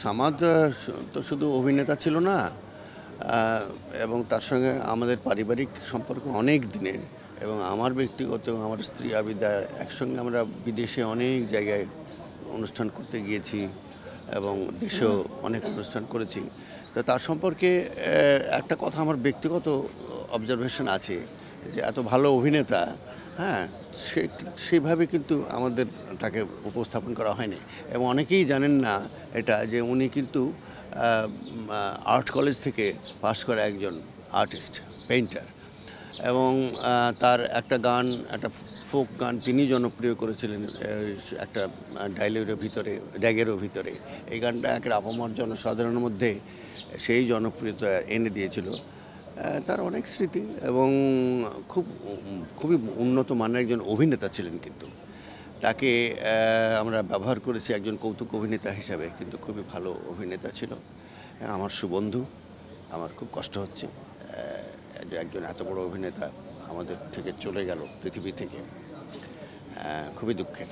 সামাদ তো শুধু অভিনেতা ছিল না, এবং তার সঙ্গে আমাদের পারিবারিক সম্পর্ক অনেক দিনের, এবং আমার ব্যক্তিগত আমার স্ত্রী আবিদা একসঙ্গে আমরা বিদেশে অনেক জায়গায় অনুষ্ঠান করতে গিয়েছি এবং দেশেও অনেক অনুষ্ঠান করেছি। তো তার সম্পর্কে একটা কথা আমার ব্যক্তিগত অবজারভেশন আছে যে এত ভালো অভিনেতা, হ্যাঁ, সে সেইভাবে কিন্তু আমাদের তাকে উপস্থাপন করা হয়নি। এবং অনেকেই জানেন না এটা যে উনি কিন্তু আর্ট কলেজ থেকে পাশ করা একজন আর্টিস্ট, পেইন্টার। এবং তার একটা গান, একটা ফোক গান তিনি জনপ্রিয় করেছিলেন একটা ড্যাগেরও ভিতরে। এই গানটা একের আপামর জনসাধারণের মধ্যে সেই জনপ্রিয়তা এনে দিয়েছিল। তার অনেক স্মৃতি, এবং খুবই উন্নত মানের একজন অভিনেতা ছিলেন। কিন্তু তাকে আমরা ব্যবহার করেছি একজন কৌতুক অভিনেতা হিসাবে, কিন্তু খুবই ভালো অভিনেতা ছিল। আমার সুবন্ধু। আমার খুব কষ্ট হচ্ছে যে একজন এত বড় অভিনেতা আমাদের থেকে চলে গেল পৃথিবী থেকে। খুবই দুঃখের।